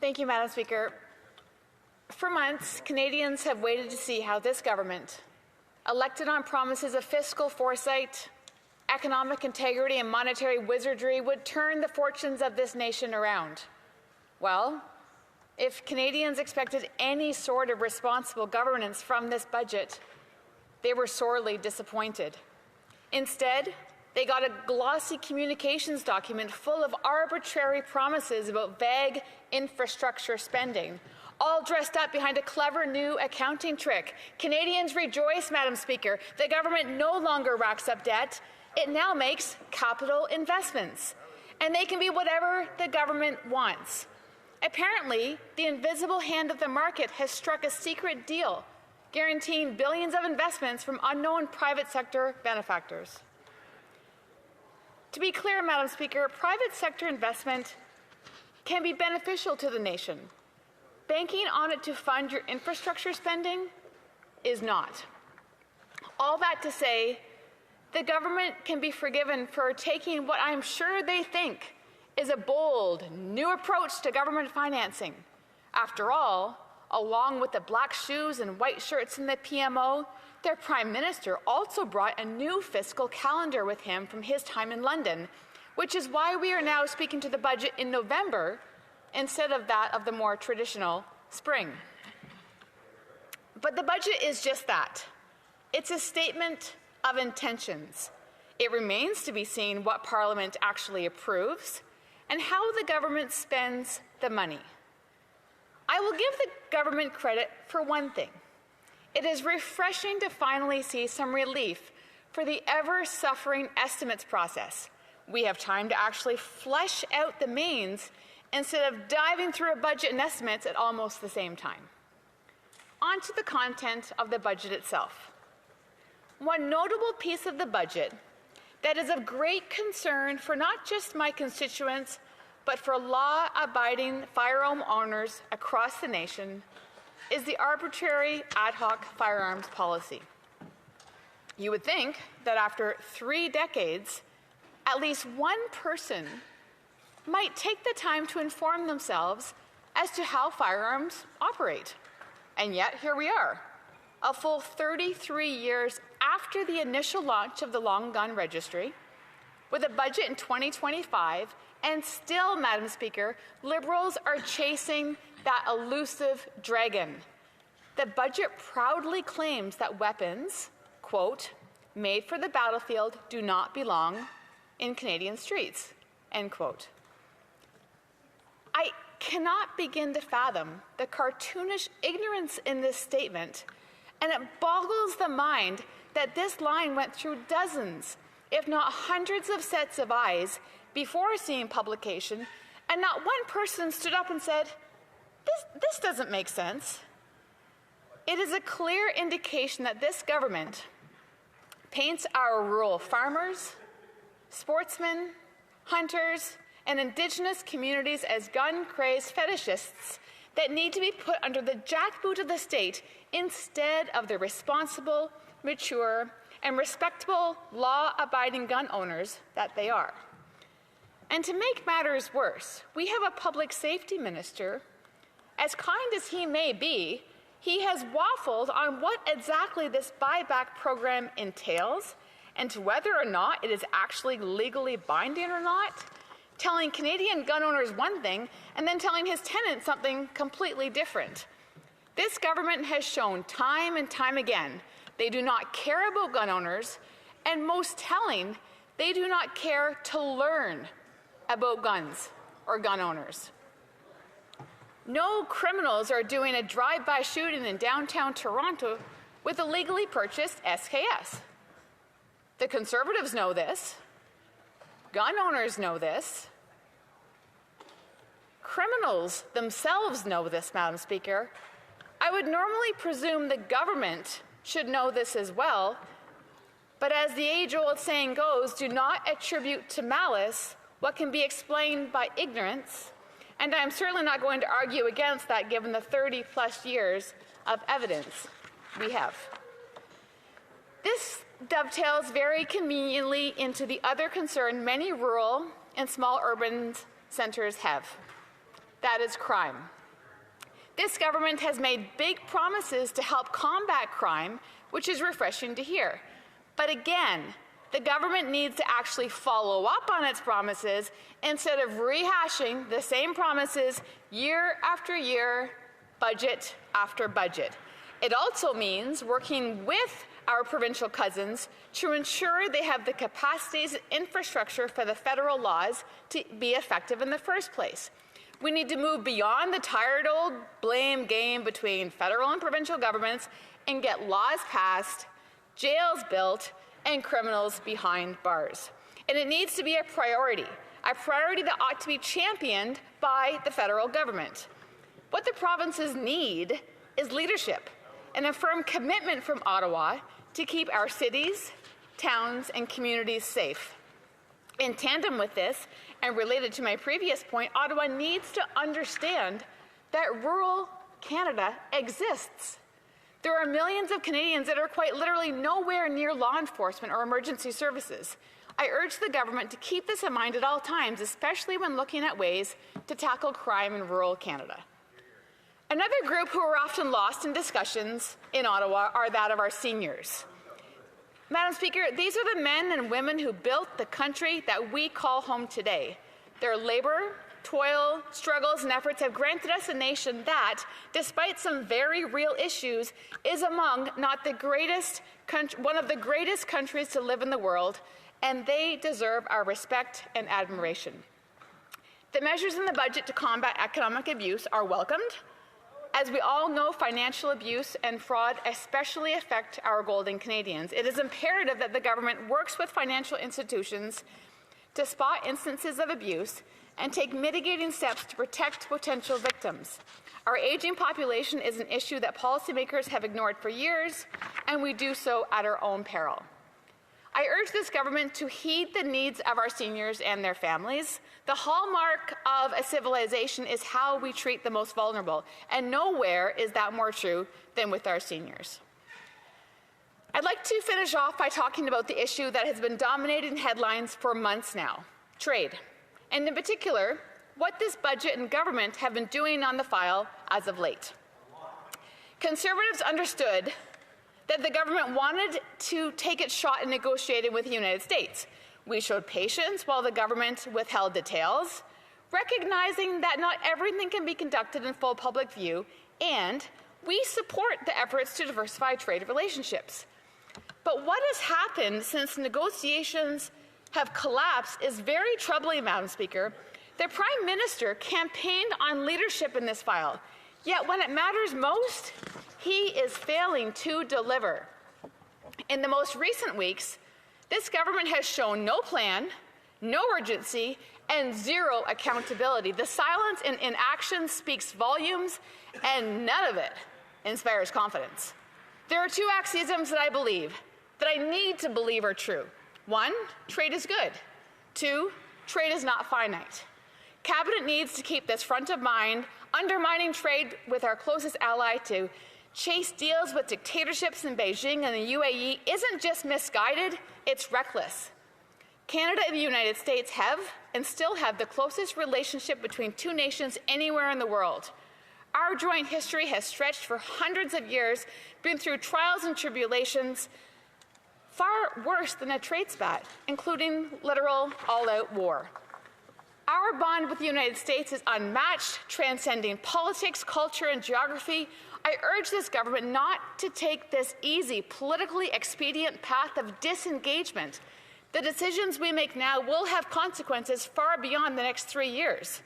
Thank you, Madam Speaker. For months, Canadians have waited to see how this government, elected on promises of fiscal foresight, economic integrity and monetary wizardry, would turn the fortunes of this nation around. Well, if Canadians expected any sort of responsible governance from this budget, they were sorely disappointed. Instead, they got a glossy communications document full of arbitrary promises about vague infrastructure spending, all dressed up behind a clever new accounting trick. Canadians rejoice, Madam Speaker. The government no longer racks up debt. It now makes capital investments. And they can be whatever the government wants. Apparently, the invisible hand of the market has struck a secret deal, guaranteeing billions of investments from unknown private sector benefactors. To be clear, Madam Speaker, private sector investment can be beneficial to the nation. Banking on it to fund your infrastructure spending is not. All that to say, the government can be forgiven for taking what I'm sure they think is a bold, new approach to government financing. After all, along with the black shoes and white shirts in the PMO, their Prime Minister also brought a new fiscal calendar with him from his time in London, which is why we are now speaking to the budget in November instead of that of the more traditional spring. But the budget is just that. It's a statement of intentions. It remains to be seen what Parliament actually approves and how the government spends the money. I will give the government credit for one thing. It is refreshing to finally see some relief for the ever-suffering estimates process. We have time to actually flesh out the mains instead of diving through a budget and estimates at almost the same time. On to the content of the budget itself. One notable piece of the budget that is of great concern for not just my constituents, but for law-abiding firearm owners across the nation is the arbitrary ad hoc firearms policy. You would think that after 3 decades, at least one person might take the time to inform themselves as to how firearms operate. And yet, here we are, a full 33 years after the initial launch of the Long Gun Registry, with a budget in 2025, and still, Madam Speaker, Liberals are chasing that elusive dragon. The budget proudly claims that weapons, quote, made for the battlefield do not belong in Canadian streets, end quote. I cannot begin to fathom the cartoonish ignorance in this statement, and it boggles the mind that this line went through dozens, if not hundreds of sets of eyes before seeing publication, and not one person stood up and said, this doesn't make sense. It is a clear indication that this government paints our rural farmers, sportsmen, hunters, and Indigenous communities as gun-crazed fetishists that need to be put under the jackboot of the state instead of the responsible, mature, and respectable, law-abiding gun owners that they are. And to make matters worse, we have a public safety minister. As kind as he may be, he has waffled on what exactly this buyback program entails and to whether or not it is actually legally binding or not, telling Canadian gun owners one thing and then telling his tenants something completely different. This government has shown time and time again they do not care about gun owners, and most telling, they do not care to learn about guns or gun owners. No criminals are doing a drive-by shooting in downtown Toronto with a legally purchased SKS. The Conservatives know this. Gun owners know this. Criminals themselves know this, Madam Speaker. I would normally presume the government should know this as well, but as the age-old saying goes, do not attribute to malice what can be explained by ignorance, and I'm certainly not going to argue against that given the 30-plus years of evidence we have. This dovetails very conveniently into the other concern many rural and small urban centres have, that is crime. This government has made big promises to help combat crime, which is refreshing to hear. But again, the government needs to actually follow up on its promises instead of rehashing the same promises year after year, budget after budget. It also means working with our provincial cousins to ensure they have the capacities and infrastructure for the federal laws to be effective in the first place. We need to move beyond the tired old blame game between federal and provincial governments and get laws passed, jails built, and criminals behind bars. And it needs to be a priority that ought to be championed by the federal government. What the provinces need is leadership and a firm commitment from Ottawa to keep our cities, towns, and communities safe. In tandem with this, and related to my previous point, Ottawa needs to understand that rural Canada exists. There are millions of Canadians that are quite literally nowhere near law enforcement or emergency services. I urge the government to keep this in mind at all times, especially when looking at ways to tackle crime in rural Canada. Another group who are often lost in discussions in Ottawa are that of our seniors. Madam Speaker, these are the men and women who built the country that we call home today. Their labor, toil, struggles, and efforts have granted us a nation that, despite some very real issues, is among one of the greatest countries to live in the world, and they deserve our respect and admiration. The measures in the budget to combat economic abuse are welcomed. As we all know, financial abuse and fraud especially affect our golden Canadians. It is imperative that the government works with financial institutions to spot instances of abuse and take mitigating steps to protect potential victims. Our aging population is an issue that policymakers have ignored for years, and we do so at our own peril. I urge this government to heed the needs of our seniors and their families. The hallmark of a civilization is how we treat the most vulnerable, and nowhere is that more true than with our seniors. I'd like to finish off by talking about the issue that has been dominating headlines for months now, trade, and in particular, what this budget and government have been doing on the file as of late. Conservatives understood that the government wanted to take its shot in negotiating with the United States. We showed patience while the government withheld details, recognizing that not everything can be conducted in full public view, and we support the efforts to diversify trade relationships. But what has happened since negotiations have collapsed is very troubling, Madam Speaker. The Prime Minister campaigned on leadership in this file, yet when it matters most, he is failing to deliver. In the most recent weeks, this government has shown no plan, no urgency, and zero accountability. The silence in inaction speaks volumes, and none of it inspires confidence. There are two axioms that I believe, that I need to believe are true. One, trade is good. Two, trade is not finite. Cabinet needs to keep this front of mind. Undermining trade with our closest ally to chase deals with dictatorships in Beijing and the UAE isn't just misguided, it's reckless. Canada and the United States have and still have the closest relationship between two nations anywhere in the world. Our joint history has stretched for hundreds of years, been through trials and tribulations, far worse than a trade spat, including literal all-out war. Our bond with the United States is unmatched, transcending politics, culture, and geography. I urge this government not to take this easy, politically expedient path of disengagement. The decisions we make now will have consequences far beyond the next 3 years.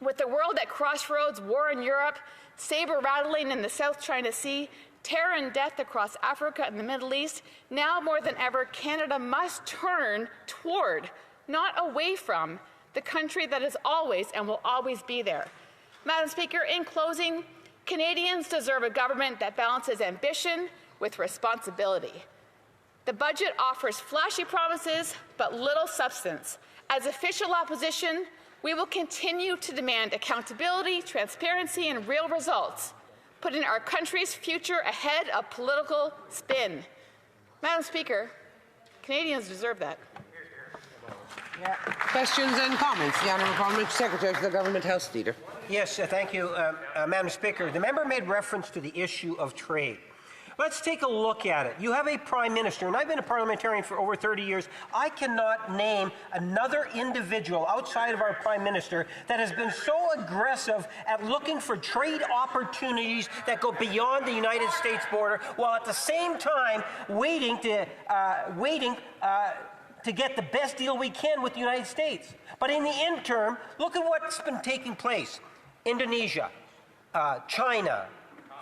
With the world at crossroads, war in Europe, saber rattling in the South China Sea, terror and death across Africa and the Middle East, now more than ever, Canada must turn toward, not away from, the country that is always and will always be there. Madam Speaker, in closing, Canadians deserve a government that balances ambition with responsibility. The budget offers flashy promises, but little substance. As official opposition, we will continue to demand accountability, transparency, and real results, putting our country's future ahead of political spin. Madam Speaker, Canadians deserve that. Questions and comments. The Honourable Parliamentary Secretary to the Government House Leader. Yes, thank you, Madam Speaker. The member made reference to the issue of trade. Let's take a look at it. You have a prime minister, and I've been a parliamentarian for over 30 years. I cannot name another individual outside of our prime minister that has been so aggressive at looking for trade opportunities that go beyond the United States border, while at the same time waiting to get the best deal we can with the United States. But in the interim, look at what's been taking place. Indonesia, China,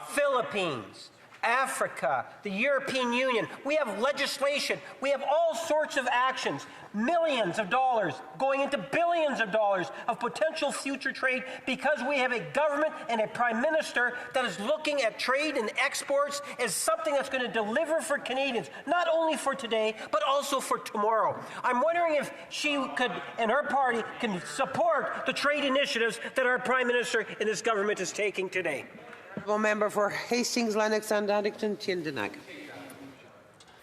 Philippines, Africa, the European Union. We have legislation. We have all sorts of actions. Millions of dollars going into billions of dollars of potential future trade because we have a government and a prime minister that is looking at trade and exports as something that's going to deliver for Canadians, not only for today, but also for tomorrow. I'm wondering if she could, and her party, can support the trade initiatives that our prime minister and this government is taking today. Member for Hastings, Lennox and Addington, Tyndall.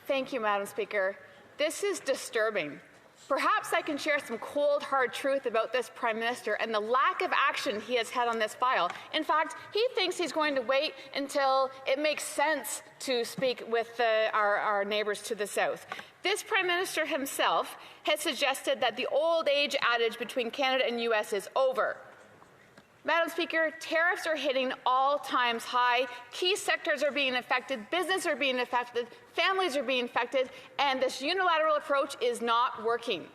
Thank you, Madam Speaker. This is disturbing. Perhaps I can share some cold, hard truth about this Prime Minister and the lack of action he has had on this file. In fact, he thinks he's going to wait until it makes sense to speak with our neighbours to the south. This Prime Minister himself has suggested that the old age adage between Canada and U.S. is over. Madam Speaker, tariffs are hitting all-time high. Key sectors are being affected, business are being affected, families are being affected, and this unilateral approach is not working.